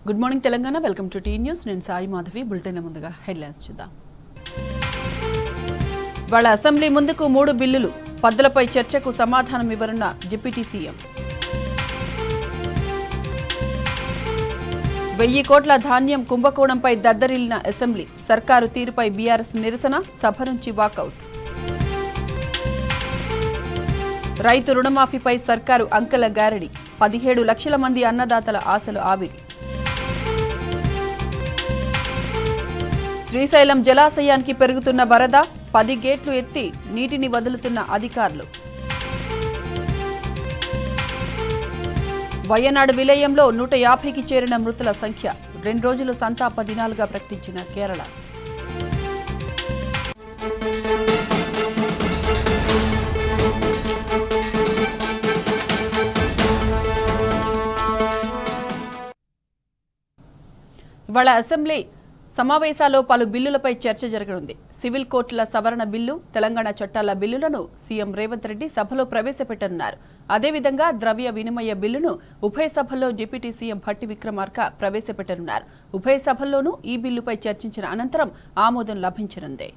Good morning Telangana welcome to T news నేను Sai Madhavi bulletin ముందుగా headlines చూద్దాం వాళ్ళ అసెంబ్లీ ముందుకు 3 బిల్లులు పద్దులపై చర్చకు సమాధానం ఇవ్వనున్న డిప్యూటీ సీఎం 1000 కోట్ల ధాన్యం కుంభకోణంపై దద్దరిల్లిన అసెంబ్లీ సర్కారు తీరుపై బీఆర్ఎస్ నిరసన సభ నుంచి వాకౌట్ రైతు రుణమాఫీపై సర్కారు అంకెల గారడి 17 లక్షల మంది అన్నదాతల ఆశలు ఆవిరి శ్రీశైలం జలాశయానికి పెరుగుతున్న వరద 10 గేట్లు ఎత్తి నీటిని వదులుతున్న అధికారులు వయనాడు విలయంలో 150కి చేరిన మృతుల సంఖ్య 2 రోజులు సంతాప దినాలుగా ప్రకటించిన కేరళ ఇవాళ అసెంబ్లీ సమావేశాల్లో పలు బిల్లులపై చర్చ జరగనుంది సివిల్ కోర్టుల సవరణ బిల్లు తెలంగాణ చట్టాల బిల్లులను సీఎం రేవంత్ రెడ్డి సభలో ప్రవేశపెట్టనున్నారు అదేవిధంగా ద్రవ్య వినిమయ బిల్లును ఉభయ సభల్లో డిప్యూటీ సీఎం భట్టి విక్రమార్క ప్రవేశపెట్టనున్నారు ఉభయ సభల్లోనూ ఈ బిల్లుపై చర్చించిన అనంతరం ఆమోదం లభించనుంది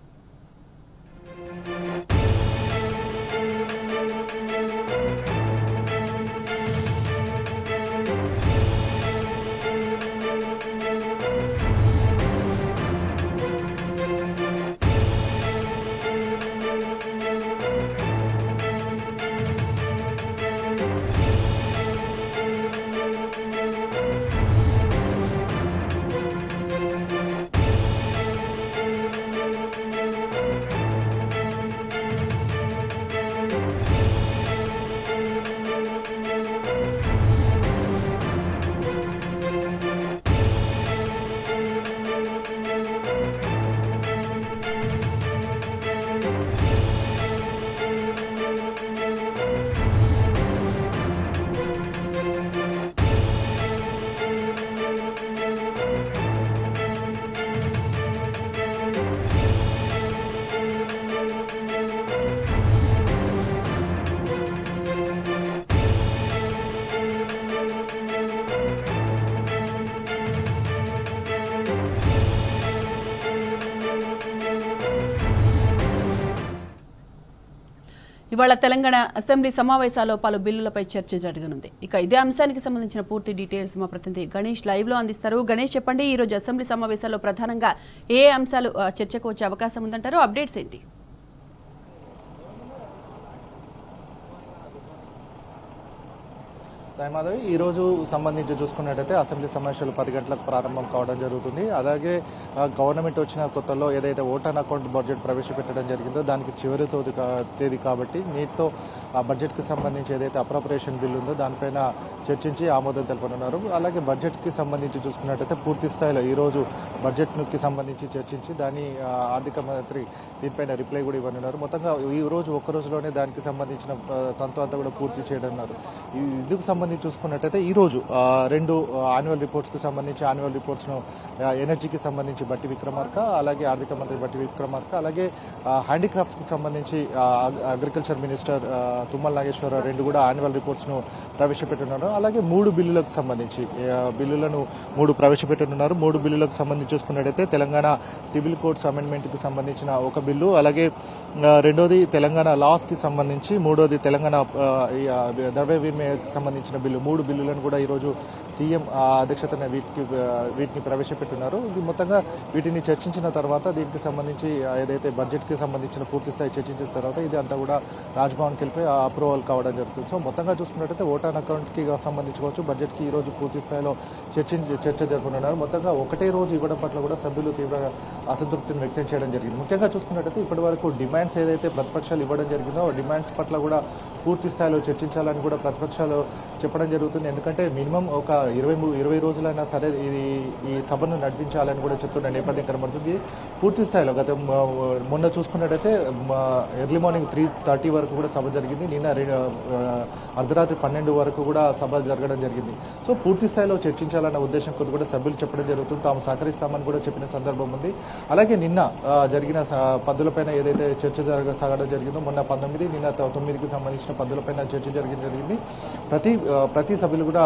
ఇవాళ తెలంగాణ అసెంబ్లీ సమావేశాల్లో పలు బిల్లులపై చర్చ జరగనుంది ఇక ఇదే అంశానికి సంబంధించిన పూర్తి డీటెయిల్స్ మా ప్రతినిధి గణేష్ లైవ్ లో అందిస్తారు గణేష్ చెప్పండి ఈ రోజు అసెంబ్లీ సమావేశాల్లో ప్రధానంగా ఏ అంశాలు చర్చకు వచ్చే అవకాశం ఉందంటారు అప్డేట్స్ ఏంటి సాయి మాధవి ఈ రోజు సంబంధించి చూసుకున్నట్టయితే అసెంబ్లీ సమావేశాలు 10 గంటలకు ప్రారంభం కావడం జరుగుతుంది అలాగే గవర్నమెంట్ వచ్చిన కొత్తలో ఏదైతే ఓటాన్ అకౌంట్ బడ్జెట్ ప్రవేశపెట్టడం జరిగిందో దానికి చివరి తేదీ కాబట్టి నీటితో ఆ బడ్జెట్కి సంబంధించి ఏదైతే అప్రోప్రియేషన్ బిల్ ఉందో దానిపైన చర్చించి ఆమోదం తెలుపనున్నారు అలాగే బడ్జెట్కి సంబంధించి చూసుకున్నట్టయితే పూర్తి స్థాయిలో ఈ రోజు బడ్జెట్కి సంబంధించి చర్చించి దాని ఆర్థిక మంత్రి దీనిపైన రిప్లై కూడా ఇవ్వనున్నారు మొత్తంగా ఈ రోజు ఒక్క రోజులోనే దానికి సంబంధించిన తంతు అంతా కూడా పూర్తి చేయనున్నారు ఇందుకు సంబంధించి చూసుకున్నట్టయితే ఈ రోజు 2 యాన్యువల్ రిపోర్ట్స్ కి సంబంధించి యాన్యువల్ రిపోర్ట్స్ ను ఎనర్జీకి సంబంధించి భట్టి విక్రమార్క అలాగే ఆర్థిక మంత్రి భట్టి విక్రమార్క అలాగే హ్యాండీక్రాఫ్ట్స్ కి సంబంధించి అగ్రికల్చర్ మినిస్టర్ తుమ్మల నాగేశ్వరరావు 2 కూడా యాన్యువల్ రిపోర్ట్స్ ను ప్రవేశపెట్టనున్నారు అలాగే 3 బిల్లులకు సంబంధించి బిల్లులను 3 ప్రవేశపెట్టనున్నారు 3 బిల్లులకు సంబంధించి చూసుకున్నట్టయితే తెలంగాణ సివిల్ కోడ్స్ అమెండ్మెంట్ కి సంబంధించిన ఒక బిల్లు అలాగే రెండోది తెలంగాణ లాస్ కి సంబంధించి మూడోది తెలంగాణ ద్రవ్య వినిమయకు సంబంధించిన బిల్లు 3 బిల్లులను కూడా ఈరోజు సీఎం అధ్యక్షతన వీటిని ప్రవేశపెట్టున్నారు ఇది మొత్తంగా వీటిని చర్చించిన తర్వాత దీనికి సంబంధించి ఏదైతే బడ్జెట్ కి సంబంధించిన పూర్తి స్థాయి చర్చించిన తర్వాత ఇది అంతా కూడా రాజ్భవన్కి వెళ్ళిపోయి అప్రూవల్ కావడం జరుగుతుంది సో మొత్తంగా చూసుకున్నట్టయితే ఓటాన్ అకౌంట్ కి సంబంధించుకోవచ్చు బడ్జెట్ కి ఈ రోజు పూర్తి స్థాయిలో చర్చ జరుపుకున్నారు మొత్తంగా ఒకటే రోజు ఇవ్వడం పట్ల కూడా సభ్యులు తీవ్ర అసంతృప్తిని వ్యక్తం చేయడం జరిగింది ముఖ్యంగా చూసుకున్నట్టయితే ఇప్పటి వరకు డిమాండ్స్ ఏదైతే ప్రతిపక్షాలు ఇవ్వడం జరిగిందో డిమాండ్స్ పట్ల కూడా పూర్తి స్థాయిలో చర్చించాలని కూడా ప్రతిపక్షాలు చెప్పడం జరుగుతుంది ఎందుకంటే మినిమం ఒక 20 రోజులైనా సరే ఈ సభను నడిపించాలని కూడా చెప్తున్న నేపథ్యం కనబడుతుంది పూర్తి స్థాయిలో గత మొన్న చూసుకున్నట్టయితే ఎర్లీ మార్నింగ్ 3:30 వరకు కూడా సభ జరిగింది నిన్న అర్ధరాత్రి 12 వరకు కూడా సభ జరగడం జరిగింది సో పూర్తి స్థాయిలో చర్చించాలన్న ఉద్దేశం కొద్ది కూడా సభ్యులు చెప్పడం జరుగుతుంది తాము సహకరిస్తామని కూడా చెప్పిన సందర్భం ఉంది అలాగే నిన్న జరిగిన పద్దులపైన ఏదైతే చర్చ సాగడం జరిగిందో మొన్న 19 నిన్న 9కి సంబంధించిన పద్దులపైన చర్చ జరిగింది ప్రతి సభ్యులు కూడా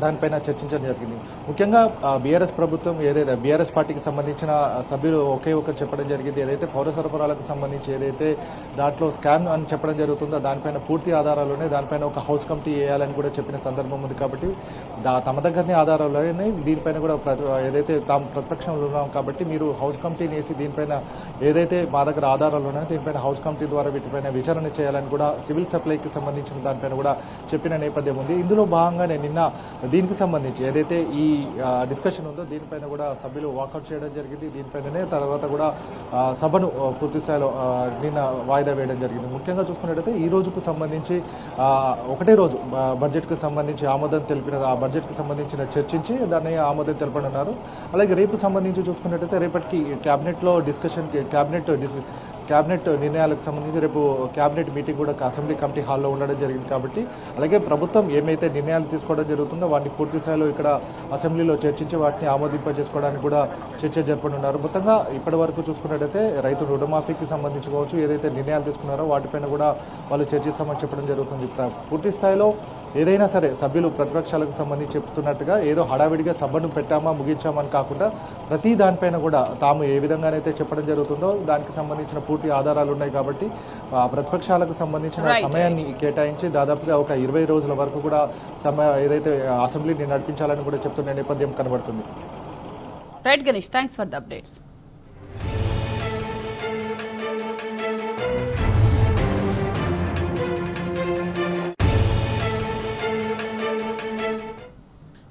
దానిపైన చర్చించడం జరిగింది. ముఖ్యంగా బీఆర్ఎస్ ప్రభుత్వం ఏదైతే బీఆర్ఎస్ పార్టీకి సంబంధించిన సభ్యులు ఒకే ఒకటి చెప్పడం జరిగింది. ఏదైతే పౌర సరఫరాలకు సంబంధించి ఏదైతే దాంట్లో స్కామ్ అని చెప్పడం జరుగుతుందో దానిపైన పూర్తి ఆధారాలు ఉన్నాయి, దానిపైన ఒక హౌస్ కమిటీ వేయాలని కూడా చెప్పిన సందర్భం ఉంది. కాబట్టి తమ దగ్గరనే ఆధారాలు దీనిపైన కూడా ఏదైతే తాము ప్రతిపక్షంలో ఉన్నాం కాబట్టి మీరు హౌస్ కమిటీని వేసి దీనిపైన ఏదైతే మా దగ్గర ఆధారాలు ఉన్నాయో దీనిపైన హౌస్ కమిటీ ద్వారా వీటిపైన విచారణ చేయాలని కూడా సివిల్ సప్లైకి సంబంధించిన దానిపైన కూడా చెప్పిన నేపథ్యం ఉంది. ఇందులో భాగంగానే నిన్న దీనికి సంబంధించి ఏదైతే ఈ డిస్కషన్ ఉందో దీనిపైన కూడా సభ్యులు వాకౌట్ చేయడం జరిగింది. దీనిపైననే తర్వాత కూడా సభను పూర్తి స్థాయిలో నిన్న వాయిదా వేయడం జరిగింది. ముఖ్యంగా చూసుకున్నట్టయితే ఈ రోజుకు సంబంధించి ఒకటే రోజు బడ్జెట్కు సంబంధించి ఆమోదం తెలిపిన ఆ బడ్జెట్కి సంబంధించిన చర్చించి దాన్ని ఆమోదం తెలపనున్నారు. అలాగే రేపు సంబంధించి చూసుకున్నట్టయితే రేపటికి క్యాబినెట్లో డిస్కషన్కి క్యాబినెట్ నిర్ణయాలకు సంబంధించి రేపు క్యాబినెట్ మీటింగ్ కూడా అసెంబ్లీ కమిటీ హాల్లో ఉండడం జరిగింది. కాబట్టి అలాగే ప్రభుత్వం ఏమైతే నిర్ణయాలు తీసుకోవడం జరుగుతుందో వాటిని పూర్తి స్థాయిలో ఇక్కడ అసెంబ్లీలో చర్చించి వాటిని ఆమోదింపజేసుకోవడానికి కూడా చర్చ జరపనున్నారు. మొత్తంగా ఇప్పటి వరకు చూసుకున్నట్టయితే రైతు రుణమాఫీకి సంబంధించి కావచ్చు ఏదైతే నిర్ణయాలు తీసుకున్నారో వాటిపైన కూడా వాళ్ళు చర్చిస్తామని చెప్పడం జరుగుతుంది. పూర్తి స్థాయిలో ఏదైనా సరే సభ్యులు ప్రతిపక్షాలకు సంబంధించి చెప్తున్నట్టుగా ఏదో హడావిడిగా సభను పెట్టామా ముగించామని కాకుండా ప్రతి దానిపైన కూడా తాము ఏ విధంగానైతే చెప్పడం జరుగుతుందో దానికి సంబంధించిన పూర్తి ఆధారాలు ఉన్నాయి. కాబట్టి ప్రతిపక్షాలకు సంబంధించిన సమయాన్ని కేటాయించి దాదాపుగా ఒక 20 రోజుల వరకు కూడా ఏదైతే అసెంబ్లీని నడిపించాలని కూడా చెప్తున్న నేపథ్యం కనబడుతుంది. Right Ganesh, thanks for the updates.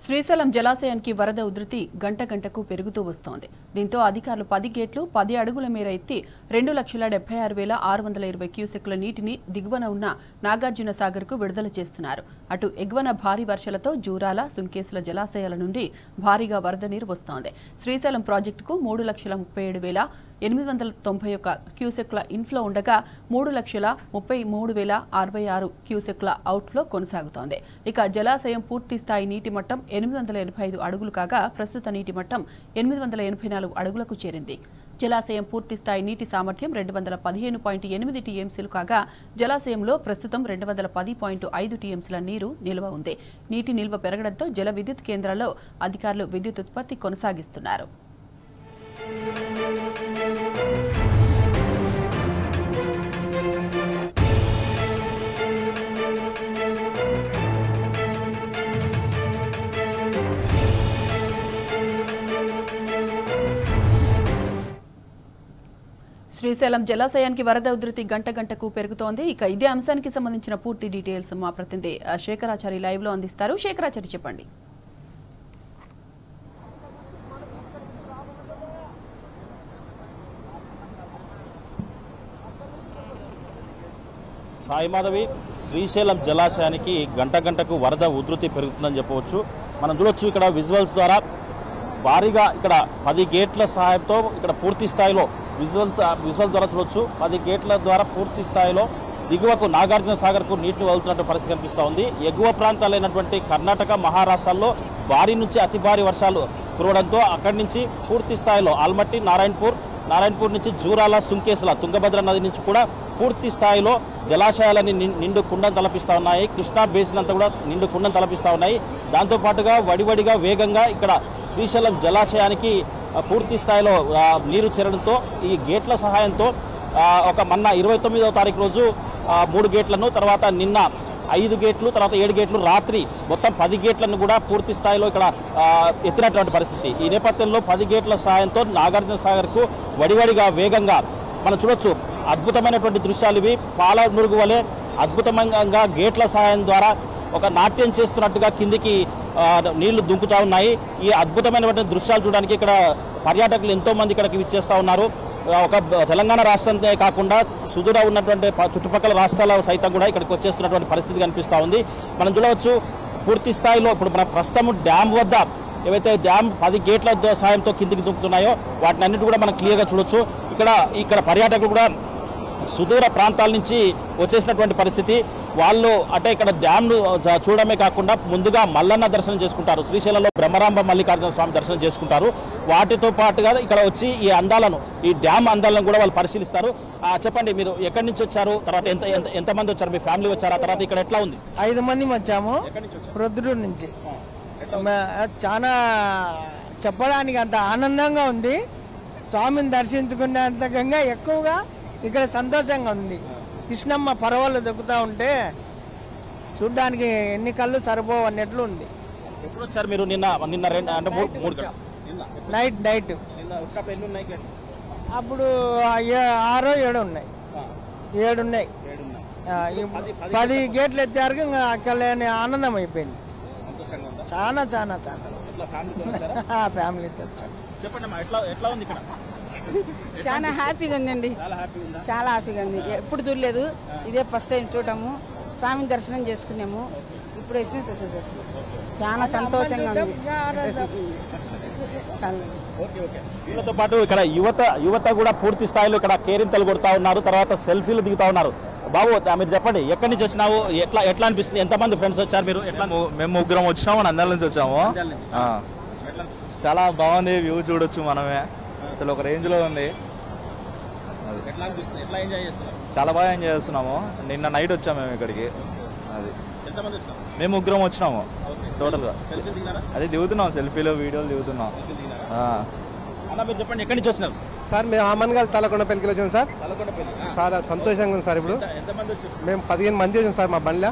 Srisailam జలాశయానికి వరద ఉధృతి గంట గంటకు పెరుగుతూ వస్తోంది. దీంతో అధికారులు 10 గేట్లు 10 అడుగుల మేర ఎత్తి 2,76,620 క్యూసెక్ల నీటిని దిగువన ఉన్న నాగార్జున సాగర్కు విడుదల చేస్తున్నారు. అటు ఎగువన భారీ వర్షాలతో జూరాల, సుంకేసుల జలాశయాల నుండి భారీగా వరద నీరు వస్తోంది. శ్రీశైలం ప్రాజెక్టుకు 3,37,891 క్యూసెక్ల ఇన్ఫ్లో ఉండగా 3,33,066 క్యూసెక్ల అవుట్ఫ్లో కొనసాగుతోంది. ఇక జలాశయం పూర్తి స్థాయి నీటి మట్టం 885 అడుగులు కాగా ప్రస్తుత నీటి మట్టం 884 అడుగులకు చేరింది. జలాశయం పూర్తి స్థాయి నీటి సామర్థ్యం 215.8 టీఎంసీలు కాగా జలాశయంలో ప్రస్తుతం 210.5 టీఎంసీల నీరు నిల్వ ఉంది. నీటి నిల్వ పెరగడంతో జల విద్యుత్ కేంద్రాల్లో అధికారులు విద్యుత్ ఉత్పత్తి కొనసాగిస్తున్నారు. శ్రీశైలం జలాశయానికి వరద ఉధృతి గంట గంటకు పెరుగుతోంది. ఇక ఇదే అంశానికి సంబంధించిన పూర్తి డీటెయిల్స్ మా ప్రతినిధి శేఖరాచారి లైవ్ లో అందిస్తారు. శేఖరాచారి, చెప్పండి. సాయిమాధవి, శ్రీశైలం జలాశయానికి గంట గంటకు వరద ఉధృతి పెరుగుతుందని చెప్పవచ్చు. మనం చూడొచ్చు ఇక్కడ విజువల్స్ ద్వారా భారీగా ఇక్కడ 10 గేట్ల సహాయంతో ఇక్కడ పూర్తి స్థాయిలో విజువల్ ద్వారా చూడొచ్చు. 10 గేట్ల ద్వారా పూర్తి స్థాయిలో దిగువకు నాగార్జున సాగర్కు నీటిని వదులుతున్నట్టు పరిస్థితి కనిపిస్తూ ఉంది. ఎగువ ప్రాంతాలైనటువంటి కర్ణాటక, మహారాష్ట్రాల్లో భారీ నుంచి అతి భారీ వర్షాలు కురవడంతో అక్కడి నుంచి పూర్తి స్థాయిలో ఆల్మట్టి, నారాయణపూర్ నుంచి జూరాల, సుంకేసుల, తుంగభద్ర నది నుంచి కూడా పూర్తి స్థాయిలో జలాశయాలని నిండు కుండం తలపిస్తూ ఉన్నాయి. కృష్ణా బేసిన్ అంతా కూడా నిండు కుండం తలపిస్తూ ఉన్నాయి. దాంతోపాటుగా వడివడిగా వేగంగా ఇక్కడ శ్రీశైలం జలాశయానికి పూర్తి స్థాయిలో నీరు చేరడంతో ఈ గేట్ల సహాయంతో మొన్న 29వ తారీఖు రోజు 3 గేట్లను, తర్వాత నిన్న 5 గేట్లు, తర్వాత 7 గేట్లు, రాత్రి మొత్తం 10 గేట్లను కూడా పూర్తి స్థాయిలో ఇక్కడ ఎత్తినటువంటి పరిస్థితి. ఈ నేపథ్యంలో 10 గేట్ల సహాయంతో నాగార్జున సాగర్కు వడివడిగా వేగంగా మనం చూడొచ్చు. అద్భుతమైనటువంటి దృశ్యాలు ఇవి. పాల నురుగు వలె అద్భుతంగా గేట్ల సహాయం ద్వారా ఒక నాట్యం చేస్తున్నట్టుగా కిందికి నీళ్లు దుంకుతా ఉన్నాయి. ఈ అద్భుతమైనటువంటి దృశ్యాలు చూడడానికి ఇక్కడ పర్యాటకులు ఎంతో మంది ఇక్కడికి విచ్చేస్తూ ఉన్నారు. ఒక తెలంగాణ రాష్ట్రంతో కాకుండా సుదూర ఉన్నటువంటి చుట్టుపక్కల రాష్ట్రాల సైతం కూడా ఇక్కడికి వచ్చేస్తున్నటువంటి పరిస్థితి కనిపిస్తూ ఉంది. మనం చూడవచ్చు పూర్తి స్థాయిలో ఇప్పుడు మన ప్రస్తుతం డ్యామ్ వద్ద ఏవైతే డ్యామ్ 10 గేట్ల సాయంతో కిందికి దుంకుతున్నాయో వాటిని అన్నిటి కూడా మనం క్లియర్గా చూడొచ్చు. ఇక్కడ పర్యాటకులు కూడా సుదూర ప్రాంతాల నుంచి వచ్చేసినటువంటి పరిస్థితి. వాళ్ళు అంటే ఇక్కడ డ్యామ్ను చూడడమే కాకుండా ముందుగా మల్లన్న దర్శనం చేసుకుంటారు. శ్రీశైలంలో బ్రహ్మరాంబ మల్లికార్జున స్వామి దర్శనం చేసుకుంటారు. వాటితో పాటుగా ఇక్కడ వచ్చి ఈ అందాలను, ఈ డ్యామ్ అందాలను కూడా వాళ్ళు పరిశీలిస్తారు. చెప్పండి, మీరు ఎక్కడి నుంచి వచ్చారు, తర్వాత ఎంతమంది వచ్చారు, మీ ఫ్యామిలీ వచ్చారా, తర్వాత ఇక్కడ ఎట్లా ఉంది? 5 మంది వచ్చాము, ప్రొద్దుటూరు నుంచి. చాలా చెప్పడానికి అంత ఆనందంగా ఉంది. స్వామిని దర్శించుకునేంతకంగా ఎక్కువగా ఇక్కడ సంతోషంగా ఉంది. కృష్ణమ్మ పర్వాలు దొక్కుతూ ఉంటే చూడ్డానికి ఎన్ని కళ్ళు సరిపోవు అన్నట్లు ఉంది. ఎప్పుడు వచ్చారు మీరు? నిన్న అంటే 3 నైట్ అప్పుడు 6 7 ఉన్నాయి. 7 ఉన్నాయి. 10 గేట్లు ఎత్తారు. ఇంకా అక్కడ ఆనందం అయిపోయింది. చాలా చాలా చాలా ఫ్యామిలీతో వచ్చాను. చాలా హ్యాపీగా ఉందండి. చాలా హ్యాపీగా ఉంది. ఎప్పుడు చూడలేదు, ఇదే ఫస్ట్ టైం చూడటము. స్వామిని దర్శనం చేసుకున్నాము. ఇప్పుడు అయితే చాలా సంతోషంగా ఉంది. వీళ్ళతో పాటు ఇక్కడ యువత కూడా పూర్తి స్థాయిలో ఇక్కడ కేరింతలు కొడతా ఉన్నారు. తర్వాత సెల్ఫీలు దిగుతా ఉన్నారు. బాబు మీరు చెప్పండి, ఎక్కడి నుంచి వచ్చినావు? ఎట్లా అనిపిస్తుంది? ఎంతమంది ఫ్రెండ్స్ వచ్చారు మీరు? మేము 3 వచ్చినాము. నంద్యాల నుంచి వచ్చాము. చాలా బాగుంది. వ్యూ చూడొచ్చు మనమే. అసలు ఒక రేంజ్ లో ఉంది. చాలా బాగా ఎంజాయ్ చేస్తున్నాము. నిన్న నైట్ వచ్చాము మేము ఇక్కడికి. అది మేము 3 వచ్చినాము టోటల్ గా. అది దిగుతున్నాం, సెల్ఫీలు వీడియోలు దిగుతున్నాం. మీరు చెప్పండి, ఎక్కడి నుంచి వచ్చినారు? సార్ మేము ఆమన్గల్ తలకొండపల్లికి వచ్చాం సార్. చాలా సంతోషంగా ఉంది సార్. ఇప్పుడు మేము 15 మంది వచ్చాం సార్ మా బండిలో.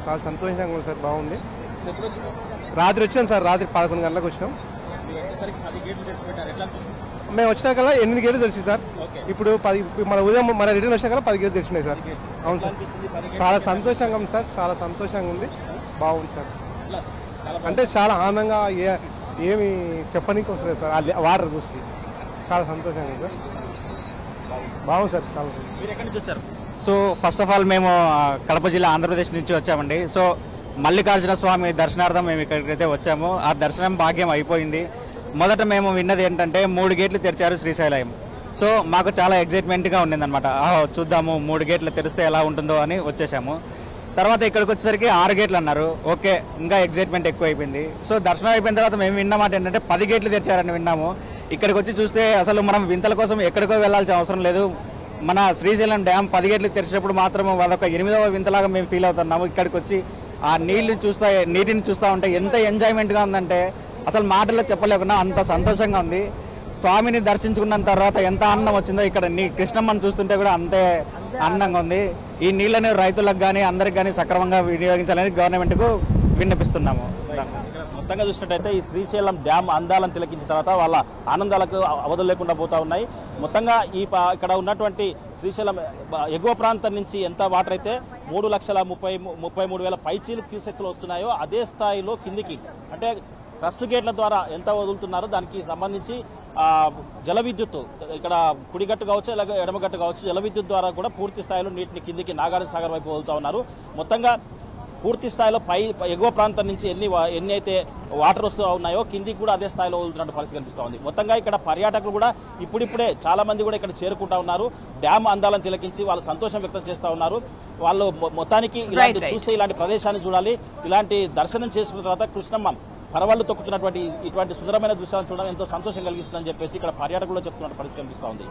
చాలా సంతోషంగా ఉంది సార్. బాగుంది. రాత్రి వచ్చాం సార్. రాత్రి 11 గంటలకు వచ్చినాం. మేము వచ్చినాకల్లా 8 గేట్లు తెలిసింది సార్. ఇప్పుడు 10 మన ఉదయం మన రిటర్న్ వచ్చినాకల్లా 10 గేట్లు తెలిసినాయి సార్. అవును సార్. చాలా సంతోషంగా ఉంది సార్. చాలా సంతోషంగా ఉంది. బాగుంది సార్. అంటే చాలా ఆనందంగా ఏమి చెప్పనీకి వస్తుంది సార్. ఆ వాటర్ చూసి చాలా సంతోషంగా ఉంది సార్. బాగుంది సార్. చాలా. మీరు ఎక్కడి నుంచి వచ్చారు? సో ఫస్ట్ ఆఫ్ ఆల్ మేము కడప జిల్లా ఆంధ్రప్రదేశ్ నుంచి వచ్చామండి. సో మల్లికార్జున స్వామి దర్శనార్థం మేము ఇక్కడికైతే వచ్చాము. ఆ దర్శనం భాగ్యం అయిపోయింది. మొదట మేము విన్నది ఏంటంటే 3 గేట్లు తెరిచారు శ్రీశైలం. సో మాకు చాలా ఎగ్జైట్మెంట్గా ఉండిందనమాట. చూద్దాము 3 గేట్లు తెరిస్తే ఎలా ఉంటుందో అని వచ్చేసాము. తర్వాత ఇక్కడికి వచ్చేసరికి 6 గేట్లు అన్నారు. ఓకే, ఇంకా ఎగ్జైట్మెంట్ ఎక్కువ అయిపోయింది. సో దర్శనం అయిపోయిన తర్వాత మేము విన్నమాట ఏంటంటే 10 గేట్లు తెరిచారని విన్నాము. ఇక్కడికి వచ్చి చూస్తే అసలు మనం వింతల కోసం ఎక్కడికో వెళ్లాల్సిన అవసరం లేదు. మన శ్రీశైలం డ్యామ్ 10 గేట్లు తెరిచినప్పుడు మాత్రం అదొక 8వ వింతలాగా మేము ఫీల్ అవుతున్నాము. ఇక్కడికి వచ్చి ఆ నీటిని చూస్తూ ఉంటే ఎంత ఎంజాయ్మెంట్గా ఉందంటే అసలు మాటల్లో చెప్పలేకుండా అంత సంతోషంగా ఉంది. స్వామిని దర్శించుకున్న తర్వాత ఎంత ఆనందం వచ్చిందో ఇక్కడ కృష్ణమ్మని చూస్తుంటే కూడా అంతే ఆనందంగా ఉంది. ఈ నీళ్ళని రైతులకు కానీ అందరికి కానీ సక్రమంగా వినియోగించాలని గవర్నమెంట్కు విన్నపిస్తున్నాము. మొత్తంగా చూసినట్టయితే ఈ శ్రీశైలం డ్యామ్ అందాలను తిలకించిన తర్వాత వాళ్ళ ఆనందాలకు అవధులు లేకుండా పోతా ఉన్నాయి. మొత్తంగా ఇక్కడ ఉన్నటువంటి శ్రీశైలం ఎగువ ప్రాంతం నుంచి ఎంత వాటర్ అయితే 3,33,000 పైచీలు క్యూసెక్లు వస్తున్నాయో అదే స్థాయిలో కిందికి అంటే క్రస్ట్ గేట్ల ద్వారా ఎంత వదులుతున్నారో దానికి సంబంధించి జల విద్యుత్ ఇక్కడ కుడిగట్టు కావచ్చు అలాగే ఎడమగట్టు కావచ్చు జల విద్యుత్ ద్వారా కూడా పూర్తి స్థాయిలో నీటిని కిందికి నాగార్జున సాగర్ వైపు వదులుతా ఉన్నారు. మొత్తంగా పూర్తి స్థాయిలో ఎగువ ప్రాంతం నుంచి ఎన్ని అయితే వాటర్ వస్తూ ఉన్నాయో కిందికి కూడా అదే స్థాయిలో వదులుతున్నట్టు పరిస్థితి కనిపిస్తూ ఉంది. మొత్తంగా ఇక్కడ పర్యాటకులు కూడా ఇప్పుడిప్పుడే చాలా మంది కూడా ఇక్కడ చేరుకుంటా ఉన్నారు. డ్యామ్ అందాలను తిలకించి వాళ్ళు సంతోషం వ్యక్తం చేస్తూ ఉన్నారు. వాళ్ళు మొత్తానికి ఇలాంటి చూస్తే ఇలాంటి ప్రదేశాన్ని చూడాలి, ఇలాంటి దర్శనం చేసుకున్న తర్వాత కృష్ణమ్మ పరవళ్ళు తొక్కుతున్నటువంటి ఇటువంటి సుందరమైన దృశ్యాలను చూడడం ఎంతో సంతోషం కలిగిస్తుందని చెప్పేసి ఇక్కడ పర్యాటకులు చెప్తున్న పరిస్థితి కనిపిస్తూ ఉంది.